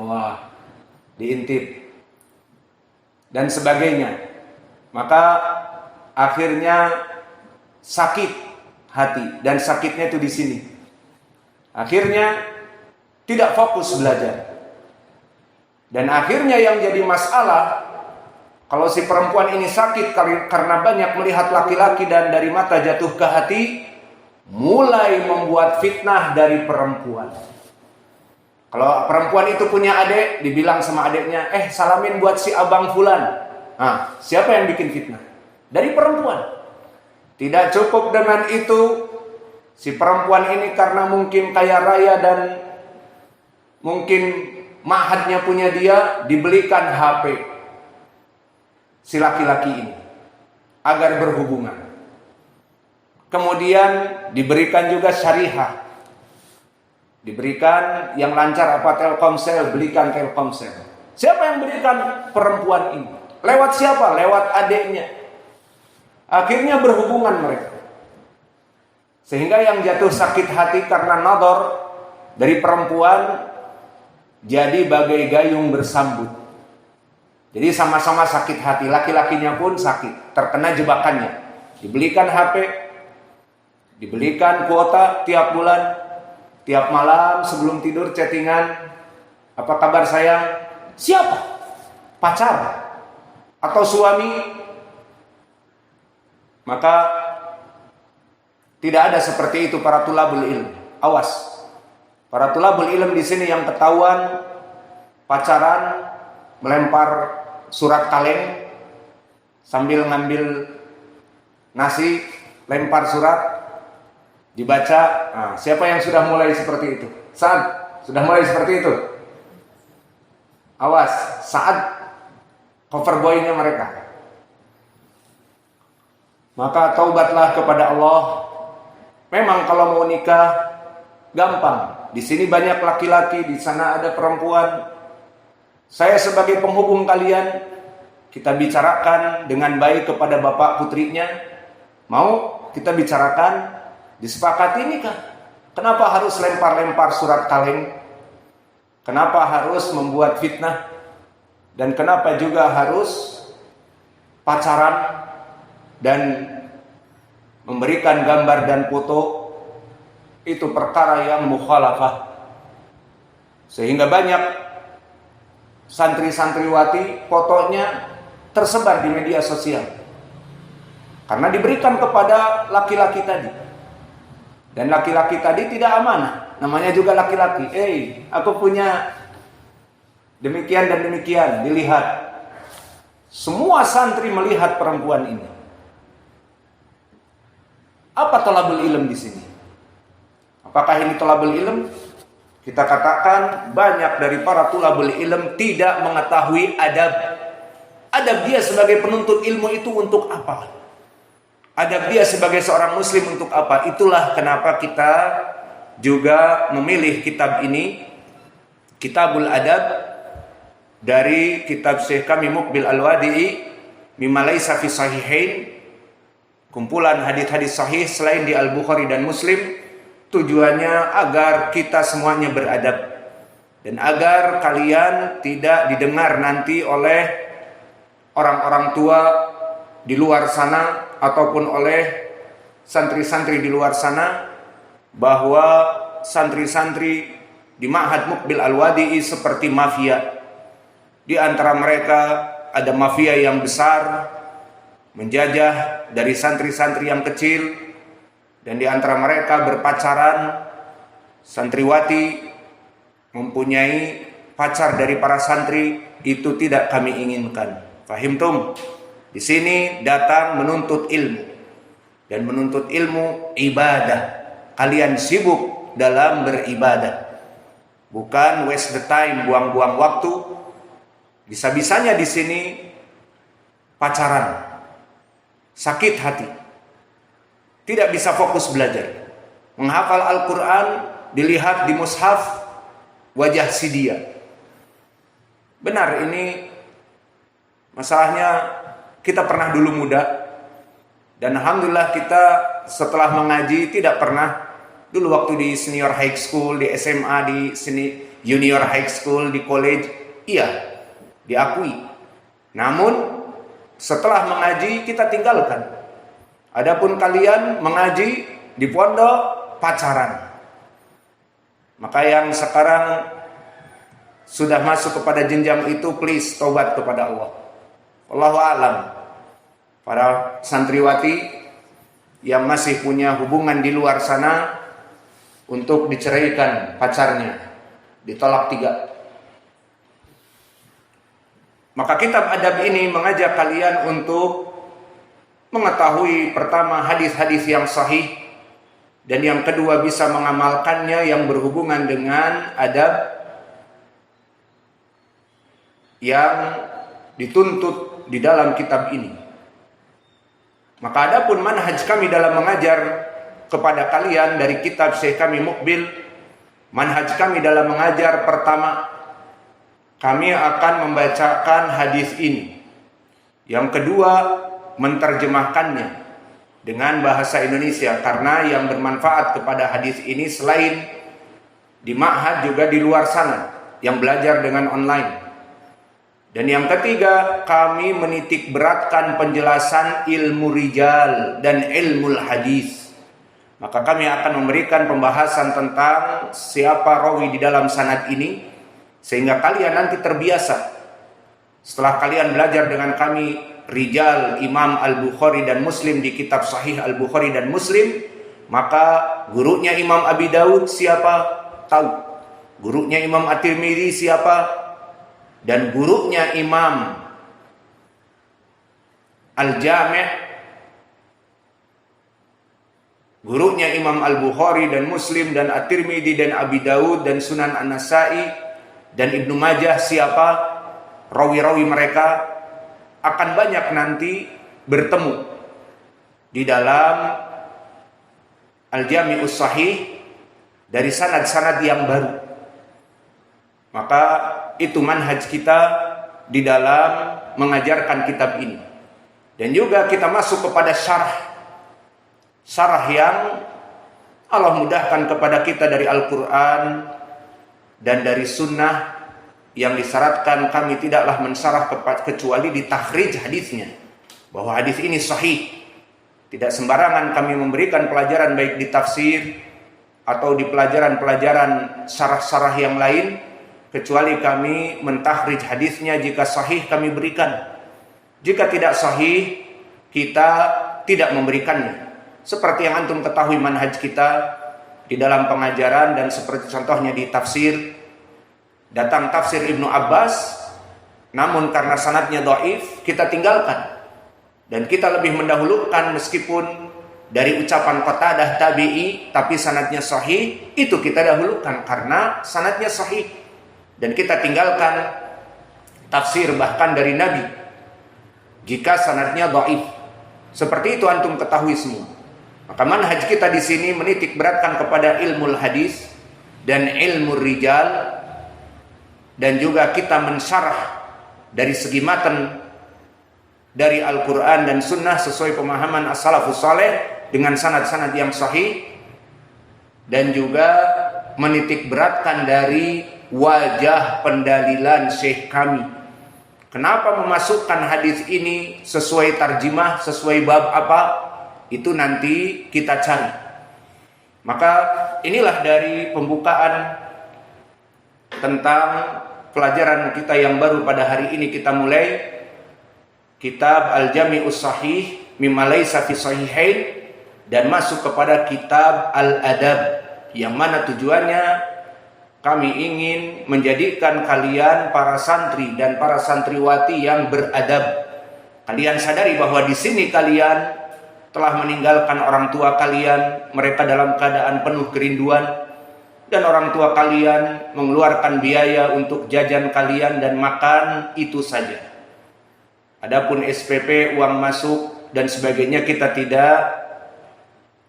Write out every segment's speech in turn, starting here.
wah, diintip dan sebagainya. Maka akhirnya sakit hati, dan sakitnya itu di sini. Akhirnya tidak fokus belajar. Dan akhirnya yang jadi masalah, kalau si perempuan ini sakit karena banyak melihat laki-laki dan dari mata jatuh ke hati, mulai membuat fitnah dari perempuan. Kalau perempuan itu punya adik, dibilang sama adiknya, salamin buat si abang fulan. Nah, siapa yang bikin fitnah? Dari perempuan. Tidak cukup dengan itu, si perempuan ini karena mungkin kaya raya dan mungkin mahadnya punya dia, dibelikan HP si laki-laki ini agar berhubungan. Kemudian diberikan juga syariah, diberikan yang lancar apa Telkomsel, belikan Telkomsel. Siapa yang berikan? Perempuan ini. Lewat siapa? Lewat adiknya. Akhirnya berhubungan mereka. Sehingga yang jatuh sakit hati karena nador dari perempuan jadi bagai gayung bersambut. Jadi sama-sama sakit hati, laki-lakinya pun sakit, terkena jebakannya. Dibelikan HP, dibelikan kuota tiap bulan, tiap malam sebelum tidur chattingan, apa kabar sayang? Siapa? Pacar atau suami? Maka tidak ada seperti itu para tulabul ilm. Awas. Para tulabul ilm di sini yang ketahuan pacaran, melempar surat kaleng sambil ngambil nasi, lempar surat, dibaca. Nah, siapa yang sudah mulai seperti itu? Saat sudah mulai seperti itu. Awas, saat cover boy-nya mereka. Maka taubatlah kepada Allah. Memang kalau mau nikah gampang. Di sini banyak laki-laki, di sana ada perempuan. Saya sebagai penghubung kalian, kita bicarakan dengan baik kepada bapak putrinya. Mau kita bicarakan, disepakati nikah. Kenapa harus lempar-lempar surat kaleng? Kenapa harus membuat fitnah? Dan kenapa juga harus pacaran dan memberikan gambar dan foto? Itu perkara yang mukhalafah. Sehingga banyak santri-santriwati fotonya tersebar di media sosial karena diberikan kepada laki-laki tadi. Dan laki-laki tadi tidak amanah, namanya juga laki-laki. Aku punya demikian dan demikian, dilihat. Semua santri melihat perempuan ini. Apa thalabul ilm di sini? Apakah ini thalabul ilm? Kita katakan banyak dari para thalabul ilm tidak mengetahui adab. Adab dia sebagai penuntut ilmu itu untuk apa? Adab dia sebagai seorang muslim untuk apa? Itulah kenapa kita juga memilih kitab ini, Kitabul Adab, dari kitab Syekh kami Muqbil Al-Wadi'i, mimma laisa fi sahihain, kumpulan hadis-hadis sahih selain di Al-Bukhari dan Muslim. Tujuannya agar kita semuanya beradab dan agar kalian tidak didengar nanti oleh orang-orang tua di luar sana ataupun oleh santri-santri di luar sana bahwa santri-santri di Ma'had Muqbil Al-Wadi'i seperti mafia. Di antara mereka ada mafia yang besar menjajah dari santri-santri yang kecil. Dan di antara mereka berpacaran, santriwati mempunyai pacar dari para santri, itu tidak kami inginkan. Fahimtum? Di sini datang menuntut ilmu. Dan menuntut ilmu ibadah. Kalian sibuk dalam beribadah. Bukan waste the time, buang-buang waktu. Bisa-bisanya di sini pacaran. Sakit hati. Tidak bisa fokus belajar. Menghafal Al-Quran, dilihat di mushaf, wajah si dia. Benar, ini masalahnya kita pernah dulu muda. Dan Alhamdulillah kita setelah mengaji tidak pernah. Dulu waktu di senior high school, di SMA, di sini junior high school, di college, iya, diakui. Namun setelah mengaji kita tinggalkan. Adapun kalian mengaji di pondok pacaran. Maka yang sekarang sudah masuk kepada jenjang itu, please taubat kepada Allah. Wallahu a'lam. Para santriwati yang masih punya hubungan di luar sana, untuk diceraikan pacarnya, ditolak 3. Maka kitab adab ini mengajak kalian untuk mengetahui pertama hadis-hadis yang sahih, dan yang kedua bisa mengamalkannya yang berhubungan dengan adab yang dituntut di dalam kitab ini. Maka adapun manhaj kami dalam mengajar kepada kalian dari kitab Syekh kami Mukbil, manhaj kami dalam mengajar pertama, kami akan membacakan hadis ini. Yang kedua, menterjemahkannya dengan bahasa Indonesia, karena yang bermanfaat kepada hadis ini selain di ma'had juga di luar sana yang belajar dengan online. Dan yang ketiga, kami menitik beratkan penjelasan ilmu rijal dan ilmu hadis. Maka kami akan memberikan pembahasan tentang siapa rawi di dalam sanad ini, sehingga kalian nanti terbiasa. Setelah kalian belajar dengan kami rijal Imam Al-Bukhari dan Muslim di kitab Sahih Al-Bukhari dan Muslim, maka gurunya Imam Abi Daud siapa? Tahu. Gurunya Imam At-Tirmidzi siapa? Dan gurunya Imam Al-Jami', gurunya Imam Al-Bukhari dan Muslim dan At-Tirmidzi dan Abi Daud dan Sunan An-Nasa'i dan Ibnu Majah siapa? Rawi-rawi mereka akan banyak nanti bertemu di dalam Al-Jami'us Sahih dari sanad-sanad yang baru. Maka itu manhaj kita di dalam mengajarkan kitab ini. Dan juga kita masuk kepada syarah yang Allah mudahkan kepada kita dari Al-Quran dan dari sunnah, yang disyaratkan kami tidaklah mensyarah kecuali di takhrij hadisnya, bahwa hadis ini sahih. Tidak sembarangan kami memberikan pelajaran baik di tafsir atau di pelajaran-pelajaran syarah-syarah yang lain, kecuali kami mentakhrij hadisnya. Jika sahih kami berikan, jika tidak sahih kita tidak memberikannya. Seperti yang antum ketahui manhaj kita di dalam pengajaran, dan seperti contohnya di tafsir, datang tafsir Ibnu Abbas, namun karena sanadnya dhaif kita tinggalkan, dan kita lebih mendahulukan meskipun dari ucapan Qatadah tabi'i tapi sanadnya sahih, itu kita dahulukan karena sanadnya sahih. Dan kita tinggalkan tafsir bahkan dari Nabi jika sanadnya dhaif. Seperti itu antum ketahui semua. Maka manhaj kita di sini menitik beratkan kepada ilmu hadis dan ilmu rijal, dan juga kita mensyarah dari segi matan dari Al-Quran dan Sunnah sesuai pemahaman as-salafus saleh dengan sanad-sanad yang sahih, dan juga menitik beratkan dari wajah pendalilan syekh kami. Kenapa memasukkan hadis ini sesuai tarjimah, sesuai bab apa? Itu nanti kita cari. Maka inilah dari pembukaan tentang pelajaran kita yang baru pada hari ini. Kita mulai kitab Al-Jami'us Sahih mimma laysa fi sahihain, dan masuk kepada kitab Al-Adab, yang mana tujuannya kami ingin menjadikan kalian para santri dan para santriwati yang beradab. Kalian sadari bahwa di sini kalian telah meninggalkan orang tua kalian, mereka dalam keadaan penuh kerinduan, dan orang tua kalian mengeluarkan biaya untuk jajan kalian dan makan, itu saja. Adapun SPP, uang masuk dan sebagainya kita tidak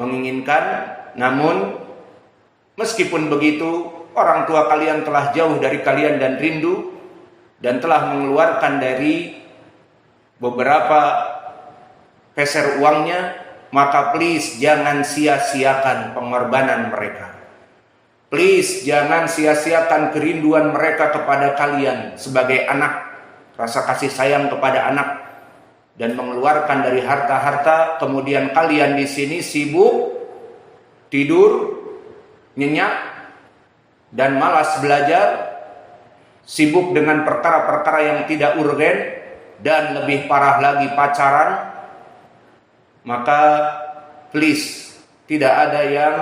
menginginkan. Namun meskipun begitu, orang tua kalian telah jauh dari kalian dan rindu, dan telah mengeluarkan dari beberapa peser uangnya, maka please jangan sia-siakan pengorbanan mereka. Please jangan sia-siakan kerinduan mereka kepada kalian sebagai anak, rasa kasih sayang kepada anak, dan mengeluarkan dari harta-harta. Kemudian kalian di sini sibuk tidur, nyenyak, dan malas belajar, sibuk dengan perkara-perkara yang tidak urgen, dan lebih parah lagi pacaran. Maka please, tidak ada yang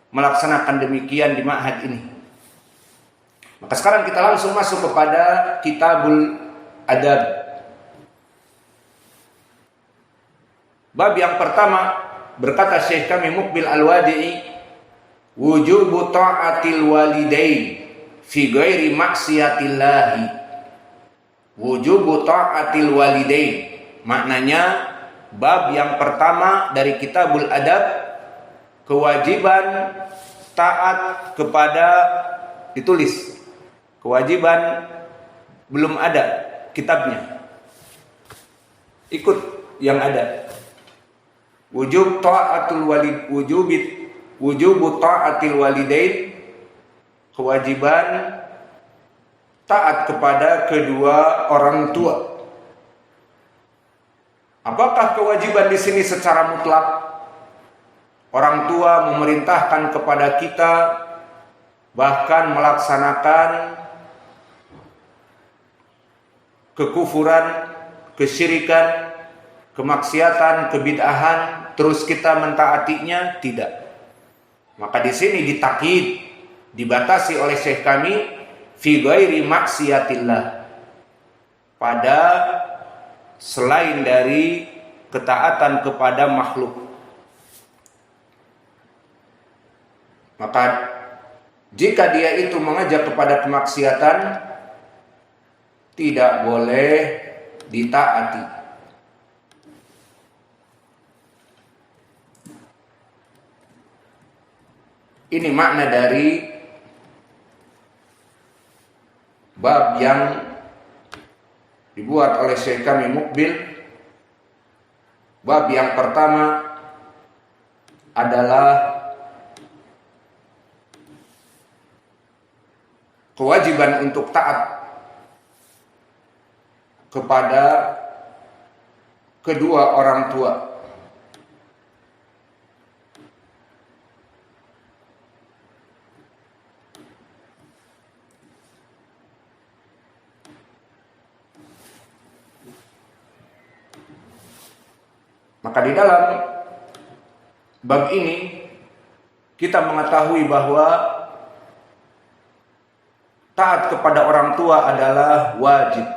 melaksanakan demikian di ma'had ini. Maka sekarang kita langsung masuk kepada Kitabul Adab. Bab yang pertama, berkata Syekh kami Muqbil Al-Wadi'i, wujubu ta'atil walidain fi ghairi maksiatillahi. Wujubu ta'atil walidain, maknanya bab yang pertama dari Kitabul Adab, kewajiban taat kepada, ditulis kewajiban, belum ada kitabnya, ikut yang ada. Wujubu ta'atil walidain, kewajiban taat kepada kedua orang tua. Apakah kewajiban di sini secara mutlak? Orang tua memerintahkan kepada kita bahkan melaksanakan kekufuran, kesyirikan, kemaksiatan, kebid'ahan, terus kita mentaatinya? Tidak. Maka di sini ditakkid, dibatasi oleh Syekh kami, fi ghairi maksiatillah, pada selain dari ketaatan kepada makhluk. Maka jika dia itu mengajak kepada kemaksiatan, tidak boleh ditaati. Ini makna dari bab yang dibuat oleh Syekh kami Muqbil. Bab yang pertama adalah kewajiban untuk taat kepada kedua orang tua. Maka di dalam bab ini kita mengetahui bahwa taat kepada orang tua adalah wajib.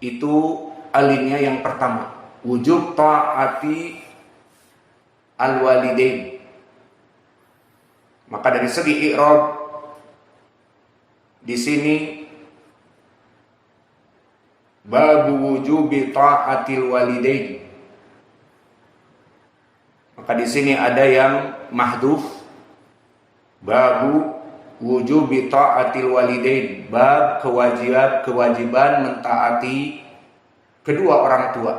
Itu alinea yang pertama, wujub taati al-walidain. Maka dari segi i'rab di sini bab wujubi taatil walidain. Maka di sini ada yang mahdhuf, babu wujubi ta'atil walidain, bab kewajiban mentaati kedua orang tua.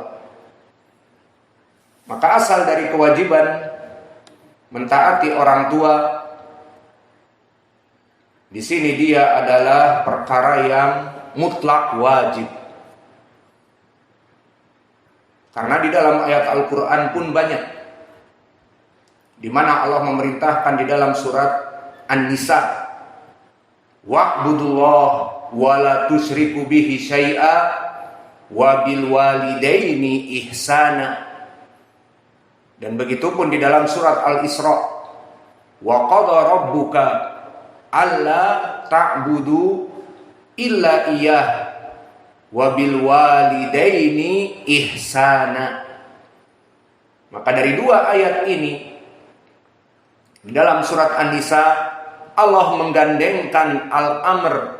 Maka asal dari kewajiban mentaati orang tua di sini dia adalah perkara yang mutlak wajib. Karena di dalam ayat Al-Qur'an pun banyak di mana Allah memerintahkan di dalam surat An-Nisa, wa'budullah wa la tusyriku bihi syai'a wa bil walidaini ihsana. Dan begitu pun di dalam surat Al-Isra, wa qadha rabbuka alla ta'budu illa iyyah wa bil walidaini ihsana. Maka dari dua ayat ini di dalam surat An-Nisa Allah menggandengkan al-amr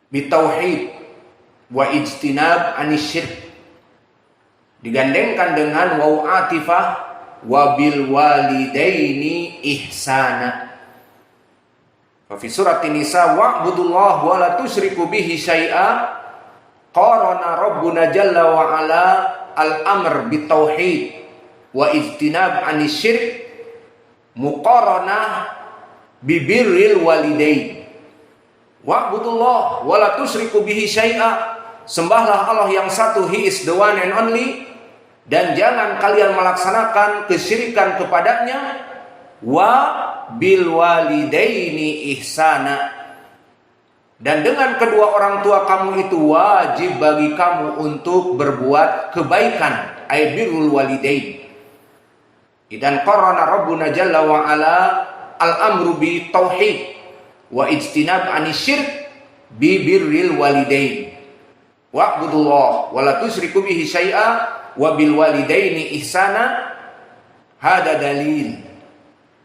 bitauhid wa ijtinab anisyirk, digandengkan dengan waw atifah wa bil walidaini ihsana. Fi surat An-Nisa wa'budullah wa la tusyriku bihi syai'a, qarana rabbuna jalla wa ala al-amr bitauhid wa ijtinab anisyirk muqaranah bibirril walidain. Wa'budullah wa la tusyriku bihi syai'a. Sembahlah Allah yang satu, He is the one and only, dan jangan kalian melaksanakan kesyirikan kepadanya. Wa bil walidaini ihsana. Dan dengan kedua orang tua kamu itu wajib bagi kamu untuk berbuat kebaikan, ay birrul walidain. Idan qarana rabbuna jalla wa ala al-amru bi tauhid wa ijtinab anisyirk bi birril walidain. Wa'budullah wa la tusyriku bihi syai'a wa bil walidaini ihsana. Hada dalil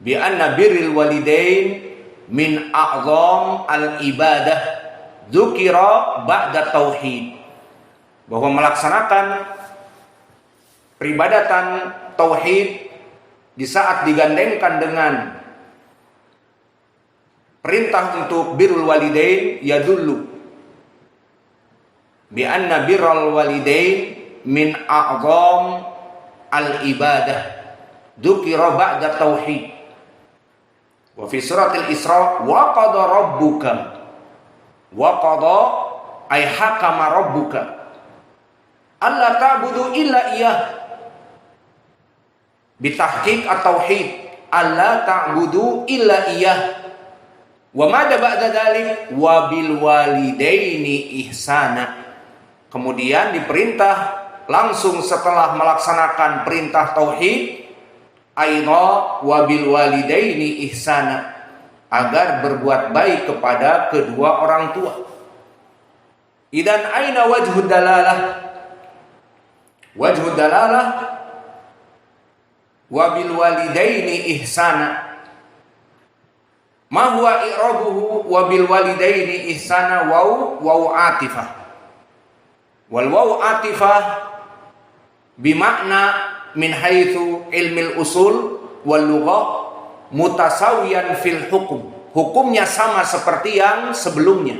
bi anna birril walidain min a'zam al-ibadah dzukira ba'da tauhid. Bahwa melaksanakan peribadatan tauhid di saat digandengkan dengan perintah untuk birrul walidain, ya dulu bi anna birrul walidain min a'zam al-ibadah dzukira ba'da tauhid. Wa fi suratil Isra wa qada rabbuka, wa qada ay hakama rabbuka alla ta'budu illa iyyah, bitahqiq at-tauhid, alla ta'budu illa iyyah. Wa madza ba'da dzalik wa bil walidaini ihsana. Kemudian diperintah langsung setelah melaksanakan perintah tauhid, aidha wa bil walidaini ihsana, agar berbuat baik kepada kedua orang tua. Idan aina wajhud dalalah? Wajhud dalalah wa bil walidaini ihsana. Ma huwa i'rabuhu wa bil walidaini ihsana waw atifah. Wal waw atifah bimakna min haitsu ilmil usul wal lughah mutasawiyan fil hukum. Hukumnya sama seperti yang sebelumnya.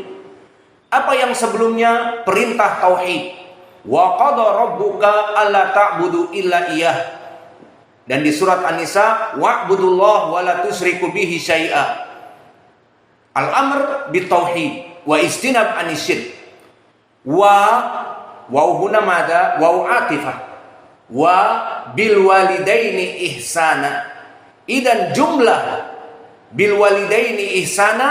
Apa yang sebelumnya? Perintah tauhid. Wa qada rabbuka alla ta'budu illa iyyah. Dan di surat An-Nisa wa'budullah wa la tusyriku bihi syai'a. Al-amr bitauhid wa istinab anisyirk. Wa huna madza wa atifah wa bil walidaini ihsana. Idan jumlah bil walidaini ihsana